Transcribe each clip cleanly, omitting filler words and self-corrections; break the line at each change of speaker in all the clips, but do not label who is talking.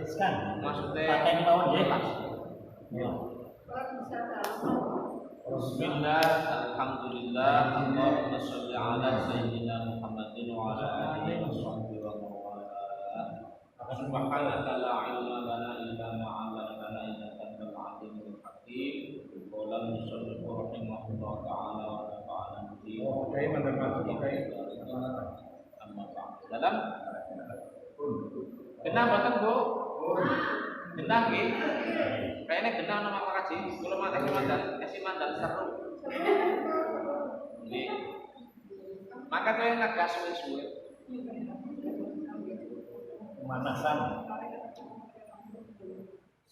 Riskan. Maksudnya pakai mawon ya. Bismillah, alhamdulillah, Allahumma sholli ala sayyidina Muhammadin wa ala alihi wa mawala. Subhanaka la ilma lana illa ma 'allamtana innaka antal alimul hakim. Qala musannif rahimahullah ta'ala wa nafa'ana bihi. Oke, mantap. Amma ba'd. Dalam kenapa kan, Bu? Gendang nggih. Kayaknya gendang nama Pak Haji. Kula mah kasih mandan seru. Nggih. Maka kaya ngegas suwe-suwe. Pemanasan.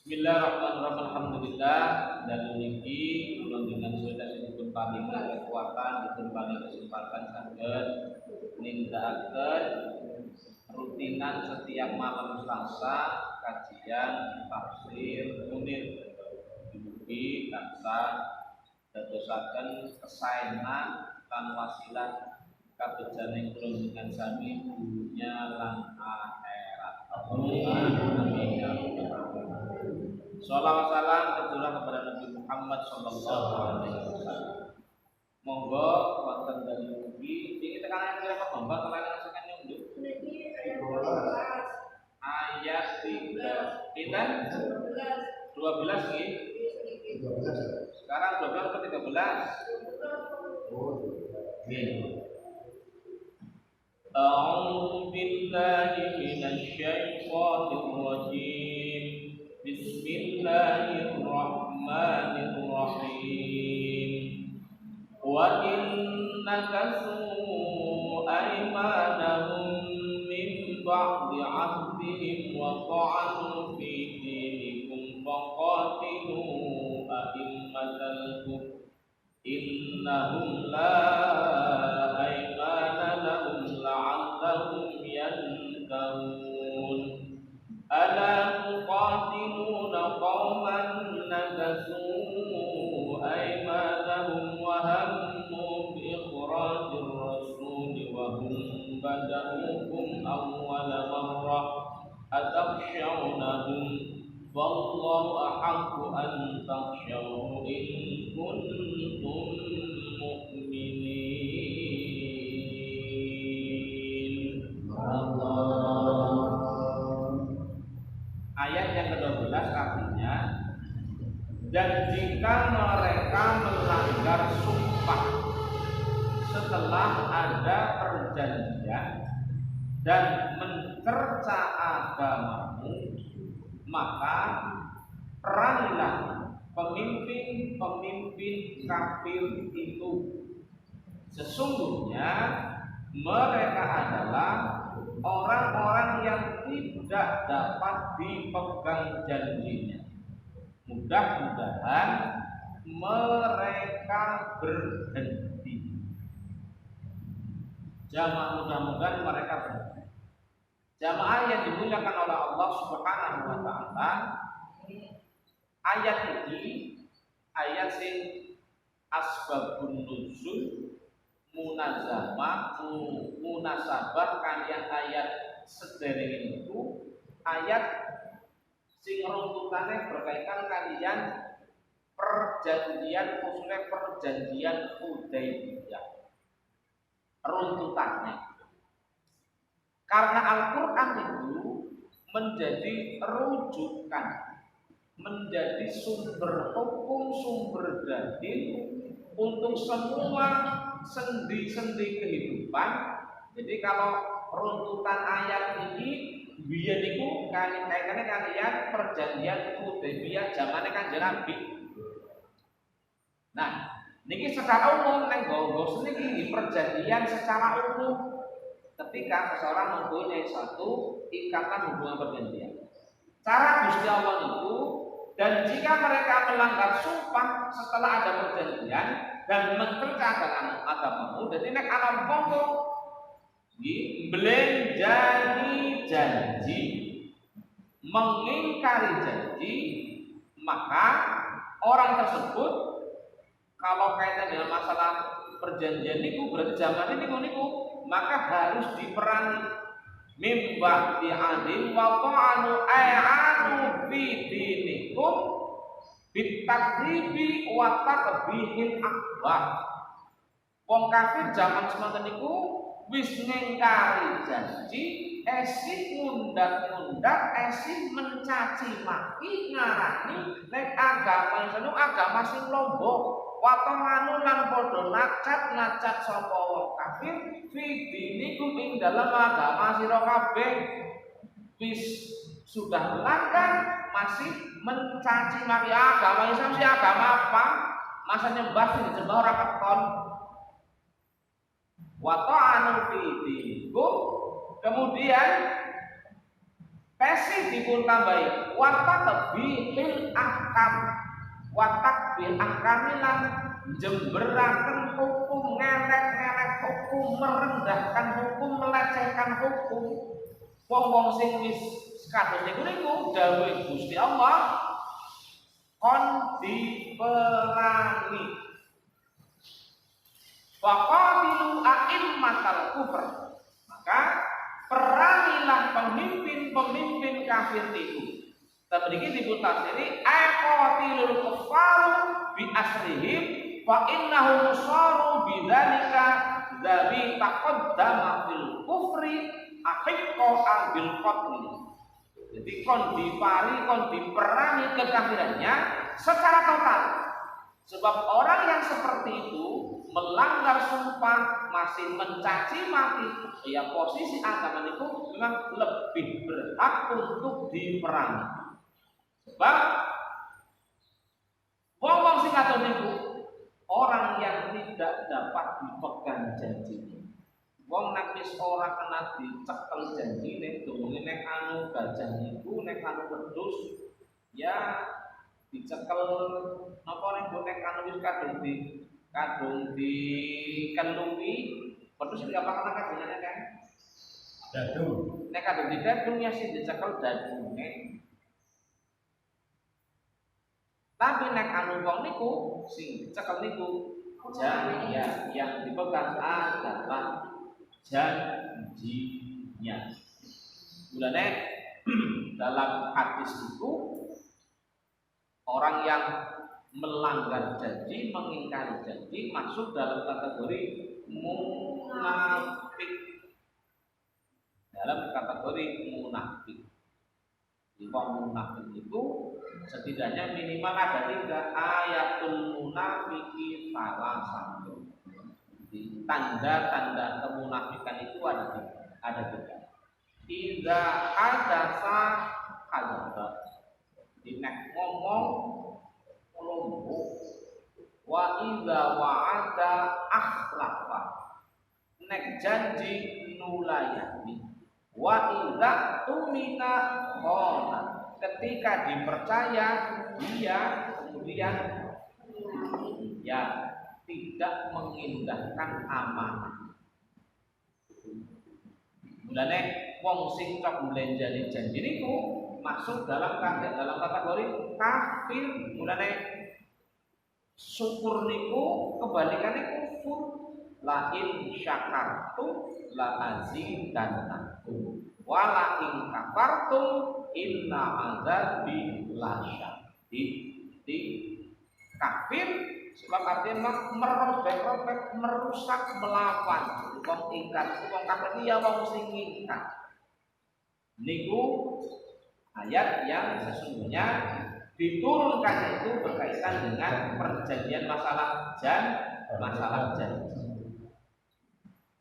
Bismillahirrahmanirrahim. Alhamdulillah dan niki kula dengan sedaya dipun paringi kekuatan, dipun paringi kesempatan saged nindakaken rutinan setiap malam Selasa kajian tafsir munir mugi tansah dadosaken kesaenan lan wasilah kabejaning kula dengan sami dunya lan akhirat. Amin. Shalawat salam tercurah kepada Nabi Muhammad sallallahu alaihi wasallam. Monggo wonten dalem mugi iki tekanan kira apa Bambang kalian saken nyunduk. Ayat 3 pinten 12 nggih. Sekarang 12 atau 13? Nggih. A'udzu billahi minasy syaithanir rajim. Bismillahirrahmanirrahim. Wa innakasu aymanahum ba'di 'ahdihim wa ta'anu fi dinikum faqatilu a'immatal kufr innahum la aymana lahum la'allahum yantahun ala tuqatiluna qauman nakasu aymanahum wa hammu bi ikhrajir rasul wa hum bada'ukum awwala marrah atakhshawnahum wallahu ahaqqu an takhshawhu in kuntum mu'minin. Ayat yang ke-12 artinya, dan jika mereka melanggar sumpah setelah ada perjanjian dan mencerca agamamu, maka perangilah pemimpin-pemimpin kafir itu. Sesungguhnya mereka adalah orang-orang yang tidak dapat dipegang janjinya. Mudah-mudahan mereka berhenti. Jamaah mudah-mudahan mereka berhenti. Jamaah yang dimuliakan oleh Allah Subhanahu wa taala, ayat ini ayat sing asbabun nuzul munasabah kalian ayat sedereng itu ayat sing runtutane berkaitan kalian perjanjian khususnya perjanjian Hudaybiyah runtutannya. Karena Al-Quran itu menjadi rujukan menjadi sumber hukum, sumber dalil untuk semua sendi-sendi kehidupan. Jadi kalau runtutan ayat ini biyen niku kaitannya kalian perjanjian Hudaybiyah zamane Kanjeng Nabi. Nah, niki secara umum neng gos niki di perjanjian secara umum ketika seseorang mempunyai satu ikatan hubungan perjanjian. Cara Gusti Allah itu, dan jika mereka melanggar sumpah setelah ada perjanjian dan mencerca agamamu, jadi nek ana wong belenjani janji, mengingkari janji, maka orang tersebut kalau kaitan dengan masalah perjanjian niku berarti zaman ini niku maka harus diperangi mimba di'adin wa ta'anu ay'anu fi dinikum bitakribi wa takbihil akbar. Wong kafir zaman semanten niku wis ngingkari janji, esi ngundat-ngundat, esi mencaci maki ngarani nek agama sanu agama sing lombok. Watonganu lan podo nacat sapa wong kafir fi dinikum ing dalam agama sira kabeh wis sudah melanggar masih mencaci maki agama Islam. Si agama apa? Masa nyembah sing disembah ora keton. Watonganu fi dinikum kemudian pesi dipun tambahi watakbihil ahkam watakbil ahkamilan jemberaken hukum, ngelek-ngelek hukum, merendahkan hukum, melecehkan hukum. Wong-wong sing wis kados niku dawuh Gusti Allah kon diperangi. Faqatilu a'immatal kufr. Maka perangilah pemimpin-pemimpin kafir itu. Tabriki dipun tafsiri aqatilul kuffaru bi asrihim fa innahum saru bidzalika dzabi taqaddama fil kufri ahiqqa bil qatl. Jadi kon diperangi kekafirannya secara total. Sebab orang yang seperti itu melanggar sumpah, masih mencaci maki, ya posisi agama itu memang lebih berhak untuk diperangi. Sebab wong sing kados niku orang yang tidak dapat dipegang janjinya. Wong nek wis ora kena dicekel janjine, dununge nek anu gajah niku nek anu wedhus ya dicekel napa nek anu wis kadung dikelungi wedhus iki apa kena kajane kan? Dadung. Nek kadung didadung ya sing dicekel dadunge. Tapi nek anu wong niku sing cekel niku janji yang dipegang adalah janjinya. Mulane dalam hadis itu orang yang melanggar janji, mengingkari janji masuk dalam kategori munafik. Dalam kategori munafik. Wong munafik itu setidaknya minimal ada 3 ayatul munafiki salah satu. Tanda-tanda kemunafikan itu ada 3. Idza hadatsa kadzdzaba. Nek ngomong ngomong. Wa idza wa'ada akhlafa. Nek janji nulayani. Wa idza tumina khana. Ketika dipercaya dia kemudian ya tidak mengindahkan amanah. Mulane wong sing cok mlenjani janji niku masuk dalam kategori kafir. Mulane syukur niku kebalikannya kufur. La in syakartum la azidannakum wa la in kafartum inna azabi lasyadid. Di kafir sebab artinya merobek-robek, merusak, melawan. Wong ingkar, wong kafir ya wong sing ingkar. Niku ayat yang sesungguhnya diturunkannya itu berkaitan dengan perjanjian masalah janji.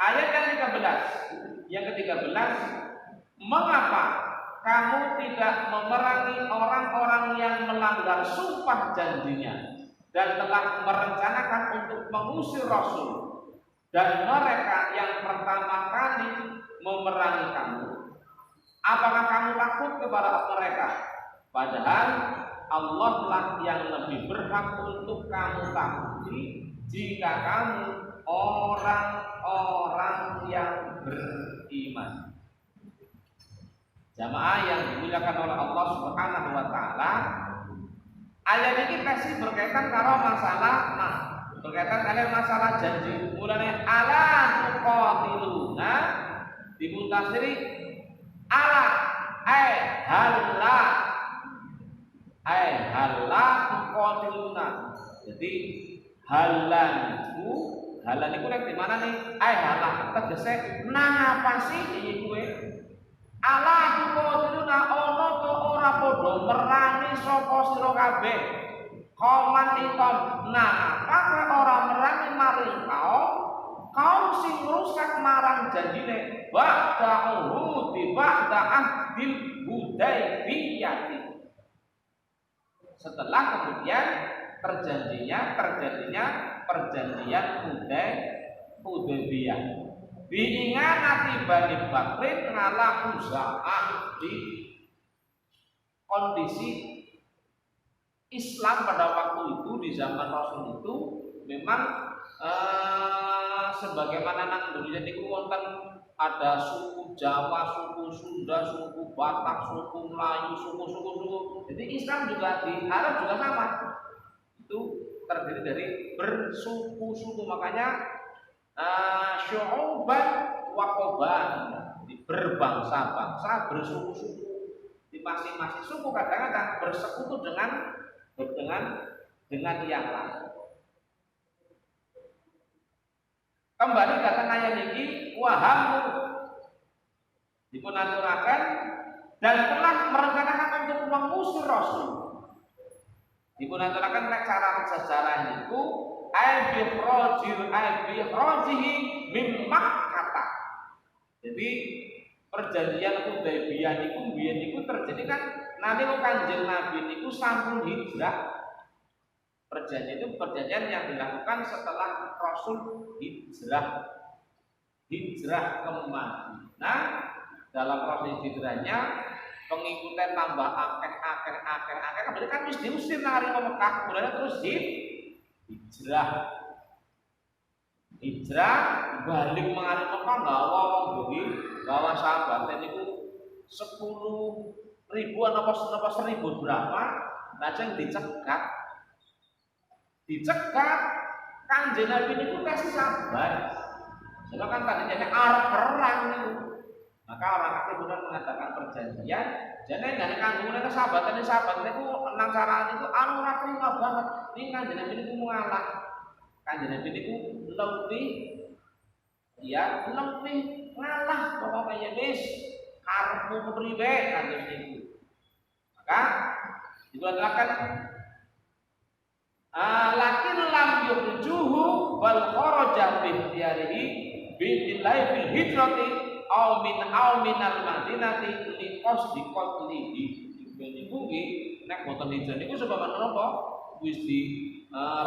Ayat yang ke-13, mengapa kamu tidak memerangi orang-orang yang melanggar sumpah janjinya dan telah merencanakan untuk mengusir Rasul dan mereka yang pertama kali memerangi kamu? Apakah kamu takut kepada mereka? Padahal Allah lah yang lebih berhak untuk kamu takuti jika kamu orang-orang yang beriman. Jamaah yang dimuliakan oleh Allah Subhanahu wa taala, ayat ini pasti berkaitan karo berkaitan dengan masalah janji. Mulane ala tuqatiluna dimuntashiri ala halla tuqatiluna. Jadi halan itu nek di mana nih? Halah tegese nang apa sih iki kuwe? Ala tuqatiluna ana to ora padha merangi sapa sira kabeh. Koman ikom nang apa ora merangi maring kaum sing rusak marang janjine ba'dahu di ba'da ahdil Hudaybiyah. Setelah kemudian terjadinya perjanjian Hudaybiyah. Diingati Bani Bakrin ngalah Huza'ah di kondisi Islam pada waktu itu, di zaman Rasul itu memang sebagaimana nang Indonesia niku wonten ada suku Jawa, suku Sunda, suku Batak, suku Melayu, suku. Jadi Islam juga di Arab juga sama. Itu terdiri dari bersuku-suku, makanya syu'uban wa qaban, berbangsa-bangsa, bersuku-suku. Di masing-masing suku kadang-kadang bersekutu dengan yang lain. Kembali datang ayat ini, wahamu dipunaturakan dan telah merencanakan untuk mengusir Rasul. Dipunaturakan cara sejarah itu aibirojihi mimmak kata. Jadi perjanjian Hudaybiyah niku terjadi kan nanti Kanjeng Nabi niku sampun hijrah. Perjanjian itu perjanjian yang dilakukan setelah Rasul hijrah ke Madinah. Dalam proses hijrahnya pengikutnya tambah akeh berarti kan wis diusir nang arep Mekah, kemudian terus hijrah balik mengarep Mekah, gawa sahabat niku 10.000 apa 1.000 berapa, lajeng dicegat Kanjeng Nabi niku kasih sabar. Sebab kan tadinya arep perang niku. Maka orang kafir benar mengatakan perjanjian, jadi nggak kanggungan sahabat niku nang cara niku anu ora terima banget. Ini Kanjeng Nabi niku mengalah. Kanjeng Nabi niku lebih ngalah pokoknya wis karepmu kepriwe Kanjeng niku. Maka dikatakan lakin lam yujuhu bal kharaja bi ikhtiyarihi billahi fil hijrati aw minal madinati li qasdi qatlihi. Niku nggih nek boten hijrah niku sebab menapa wis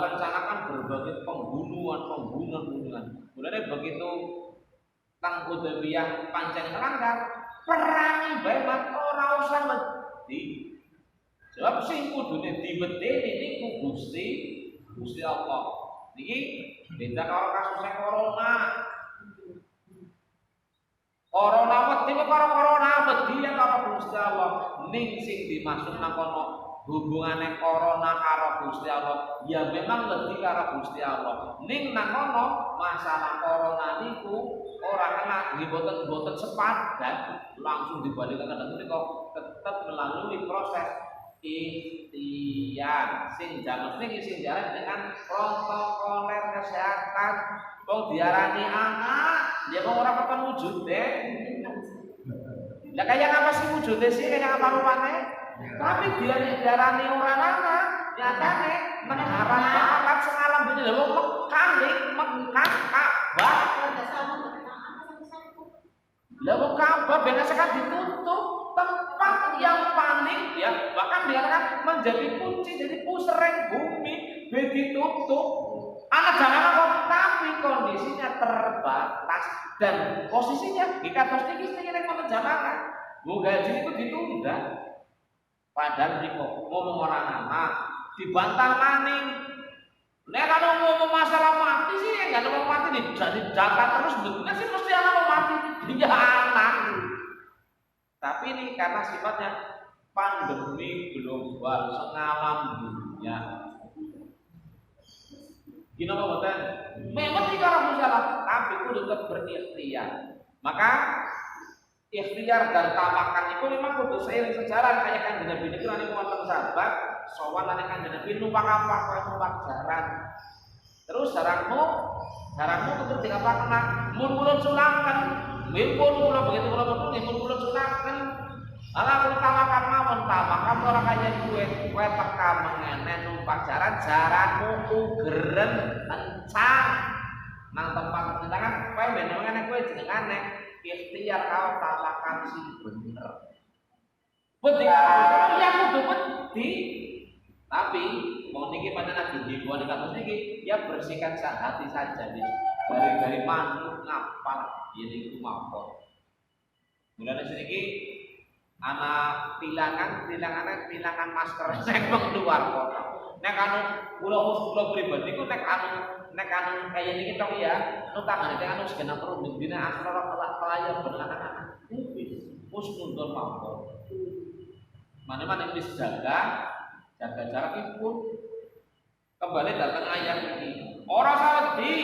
rencanakan berbagai pembunuhan. Mulane begitu tang Hudaybiyah pancen melanggar, perangi bae ora usah wedi. Sebab sing kudune diwedeni niku Gusti Allah. Niki beda karo kasus corona. Corona wedi karo corona wedi ya karo Gusti Allah. Ning sing dimaksud nang kono hubungane corona karo Gusti Allah, ya memang wedi karo Gusti Allah. Ning nang kono masalah corona niku ora kena boten sepadan langsung dibalikkan niku tetap melalui proses ikhtiar sing jaman niki sing diarani dengan protokoler kesehatan. Wong diarani anak, ya kok ora ketemu wujude. Lah kaya apa sih wujude sih, kaya apa rupane? Tapi dia diarani ora ana, nyatane meneh haram banget semalam dene lho Mekah ning Mekah Ka'bah. Lah wong Ka'bah ben sekali ditutup, tempat yang paling ya bahkan dikatakan menjadi kunci jadi pusereng bumi ditutup. Anak jangan kok tapi kondisinya terbatas dan posisinya di kados niki sing wonten jamaah. Gaji itu ditunda. Padahal niku ngomong orang anak dibantah maning. Nek kalau ngomong masalah mati sih enggak ada mati dijaga terus betul sih mesti anak mau mati. Dia anak. Tapi ini karena sifatnya pandemi global sengalam dunia. Gini apa boten? Memang jika orang salah, tapi itu tetap berikhtiar. Maka ikhtiar dan tawakal itu memang kudu seiring sejalan kayak kan Nabi ini kan wonten sahabat sowan lan kan Nabi numpak apa kowe numpak jaran. Terus jaranmu kudu diapaken mun kula sulaken, mimpun kula begitu kula betul mimpun kula sulaken. Ala kula tawakal mawon tawakal ora kaya kowe teka mengene numpak jaranmu ugeren kencang nang tempat kenangan kowe ben mengene kowe jenengane ikhtiar kau tawakal sing bener. Penting ya kudu wedi. Tapi mau niki pada nabi himbauan di kasus niki ya bersihkan hati saja nih. Dari manuk ngapal ini itu mapon. Mulane sediki anak tilangan masker sing keluar kota. Nek anu kula pribadi ku nek anu kaya niki tok ya, nu tangane nek anu segenap perlu dina asrara kaya benar-benar. Wis mundur mawon. Mana-mana wis jaga jarak itu kembali datang ayat ini. Orang saudi,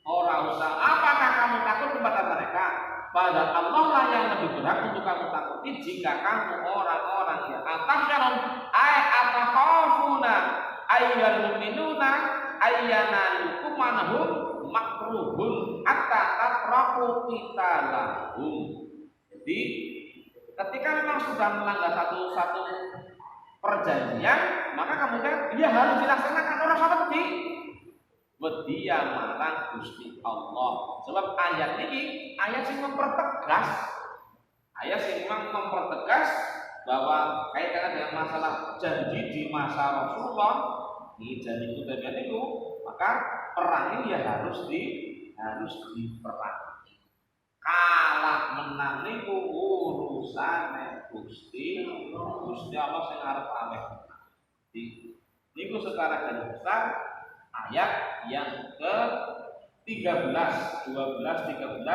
orang usah. Apakah kamu takut kepada mereka? Pada Allah lah yang lebih berhak untuk kamu takuti jika kamu orang-orang yang atasyaron atakhafuna ayyal mu'minuna ayyanalukum manhum makruhun atta tatraku qitalahum. Jadi ketika memang sudah melanggar satu perjanjian, maka kemudian dia harus dilaksanakan orang seperti dia marang Gusti Allah. Sebab ayat ini ayat yang mempertegas, bahwa kaitannya dengan masalah janji di masa Rasulullah, ini janji kudanya itu, maka perang ini ya harus diperangi. Kalah menang niku urusane Gusti Allah sing arep ameh. Niku secara garis besar ayat yang ke-13, 12, 13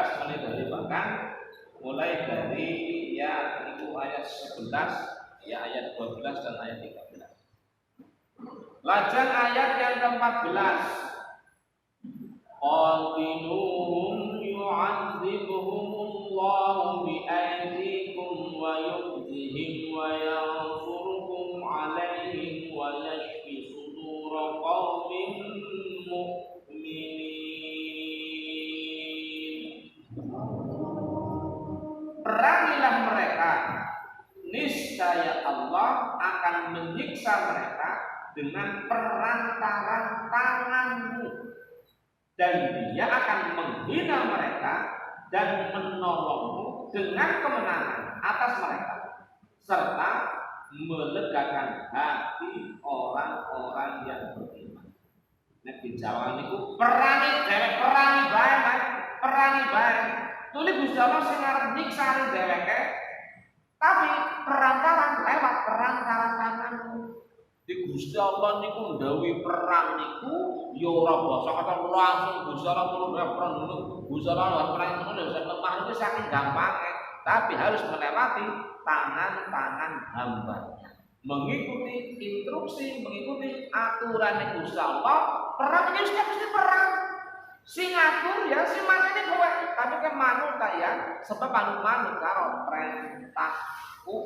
mulai dari ya itu ayat 11, ya ayat 12 dan ayat 13. Lajeng ayat yang ke-14. Qatiluhum yu'adzibuhumullahu bi'aydikum wa yukhzihim wa yansurukum 'alaihim wa yashfi sudura qaumin mu'minin. Perangilah mereka, niscaya Allah akan menyiksa mereka dengan perantaran tanganmu, dan dia akan menghina mereka dan menolongmu dengan kemenangan atas mereka, serta melegakan hati orang-orang yang beriman. Nek dijawab niku perangi bae. Tuli Gusti Allah sing arep nyiksa dheweke, tapi perantaran lewat perantaran tanganmu. Di Gusti Allah niku ndhawuhi perang niku ya ora basa kata langsung Gusti Allah perlu perang dulu. Gusti Allah perang niku bisa lemah itu saking gampangnya, tapi harus melewati tangan-tangan hambanya. Mengikuti instruksi, mengikuti aturan Gusti Allah, perang ini mesti perang. Sing ngatur ya sing makane kowe, tapi kan manut ya, sebab manut karo perintahku.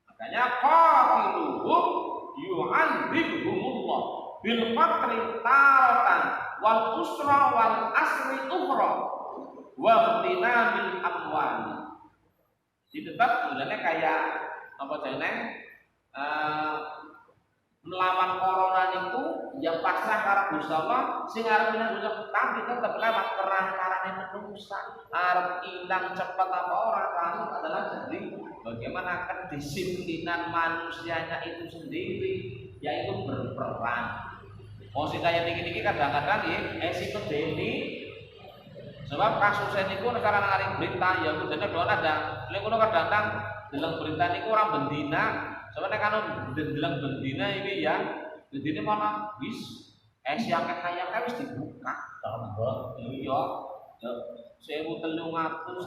Makanya qatiluhum yu'adzibhumullah bil faqri taratan wal usra wal asri ukhra wa ightinamil amwali. Jadi tetap sebenarnya kayak apa jenenge melawan corona itu yang pasrah karo Gusti Allah sing arep ilang Gusti Allah tapi tetap lewat perang-perangane manusia arep ilang cepat apa ora lalu adalah dari bagaimana kedisiplinan manusianya itu sendiri yaitu berperang. Mau sing kaya niki kadang-kadang nggih esi medeni sebab kasusnya niku sekarang nang berita ya kudune doan ada lek kulo kadang-kadang deleng berita niku ora bendina sebenarnya kan deleng bendina iki ya bendine mana wis esi akeh-akeh wis dibuka tambah iya ya 1300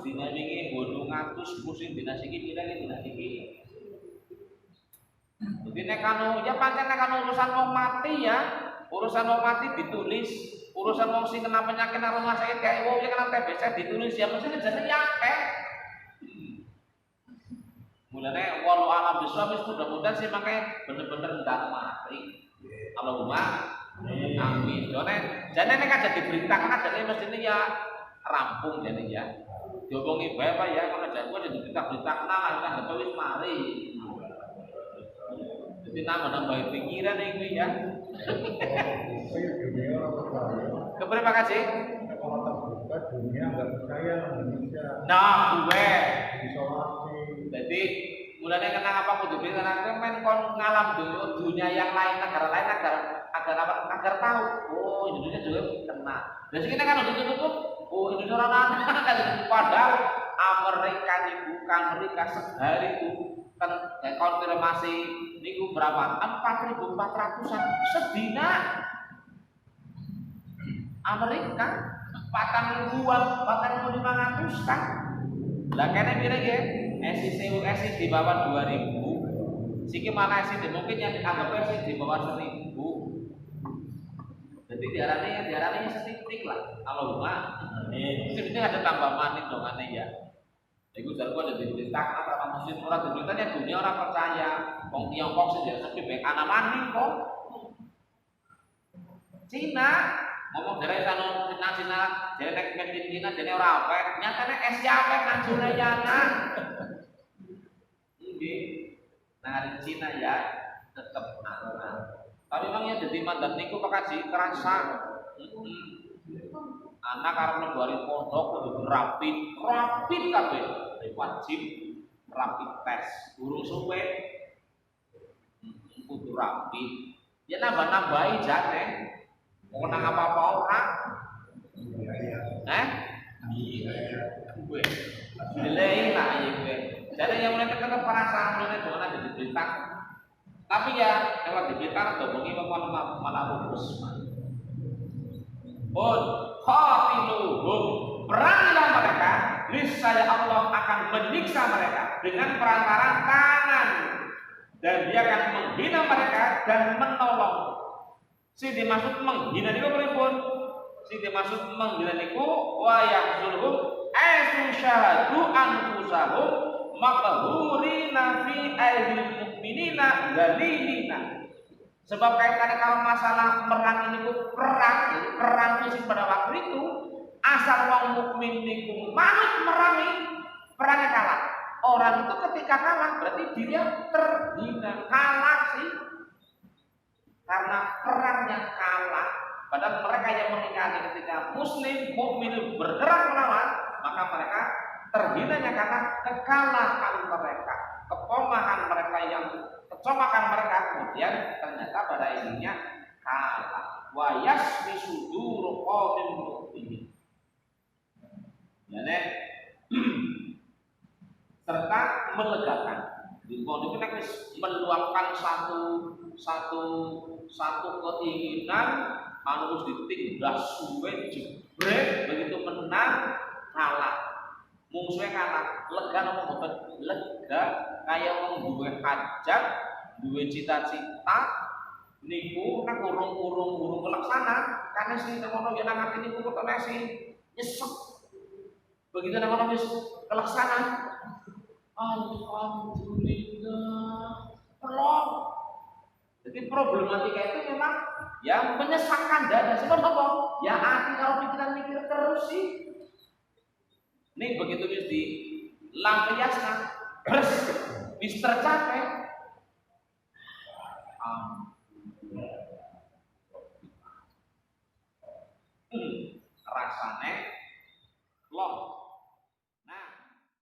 dina wingi 800 musim dina siki dina siki. Jadi nek kanu ya pancen nek kanu urusan wong mati ya, urusan wong mati ditulis, urusan wong sing kena penyakit nang rumah sakit kayak wong yang kena TBC ditulis ya mesti jenenge akeh. Mulane walau alam biswa wis mudah-mudahan sih makanya bener-bener ndak mati. Allahumma amin. Jane nek aja diberitakan aja mestine ya rampung jane ya. Diomongi bae Pak ya kalau jago jadi diberitakan lah wis mari. Jadi nambah pikiran ini ya. Keberapa kasih?
Kalau terbuka dunia nggak percaya Indonesia.
Nah, gue.
Isolasi.
Jadi mulanya kenapa aku dibeli karena main kon ngalam dunia yang lain negara lain agar tahu. Oh Indonesia juga kena. Dan kita kan udah tutup. Oh Indonesia orang padahal Amerika sehari itu konfirmasi niku berapa? 4.400-an sedina. Amerika 4.500 kan. Lah kene pire nggih? SI di bawah 2.000. Siki mana SI mungkin yang dianggap SI di bawah 1.000. Jadi diarani setitik lah. Allahumma amin. Sebenarnya ada tambah manik dong aneh ya. Iku jar kok dadi ditak apa muslim ora diberitanya dunia orang percaya. Wong Tiongkok sing sepi bae ana maning kok. Cina ngomong dari sana Cina jadi nek made Cina jadi ora apa nyatane es yawe nang Jurayana. Nggih. Nah Cina ya tetep aman. Tapi memang ya jadi mandat niku pekaji kerasa. Anak arep mlebu pondok kudu rapid kabeh wajib rapid tes burung suwe kudu rapid ya nambah-nambahi jane mau nang apa-apa ora gue delay lah ya gue jadi yang mulai tetap perasaan mulai doa jadi berita tapi ya lewat di berita domongi malah bos pun khatiluhum perangilah mereka niscaya Allah akan menyiksa mereka dengan perantara tangan dan dia akan menghina mereka dan menolong. Si dimaksud menghina niku pripun? Si dimaksud menghina niku wa yahzurhum aisu syahadu anfusahum maqhurina fi aidil mu'minina galilina. Sebab kaitannya kalau masalah perang ini perang fisik pada waktu itu asal wong mukmin niku manut merangi perangnya kalah. Orang itu ketika kalah berarti dia terhina kalah sih karena perangnya kalah. Padahal mereka yang mengingkari ketika muslim mukmin bergerak melawan maka mereka terhinanya karena kekalahan mereka, kepomahan mereka yang kecomakan mereka kemudian ternyata pada intinya kalah. Wa yasmi sudur qaumin mu'minin. Yani serta melegakan. Di pondok kita meluapkan satu keinginan harus ditindas suwe jebret begitu menang kalah. Musuhnya kalah, lega nopo mboten? Lega kaya wong duwe hajat, duwe cita-cita niku nek urung kelaksana, karena sing ngono yen nang ati niku kok nasi nyesek. Begitu nang ngono wis kelaksana. Alhamdulillah. Tolong. Jadi problematika itu memang yang menyesakkan dada. Sebab apa? Ya hati kalau pikiran mikir terus sih. Ini begitu wis di lampiasna, beres, wis tercapai,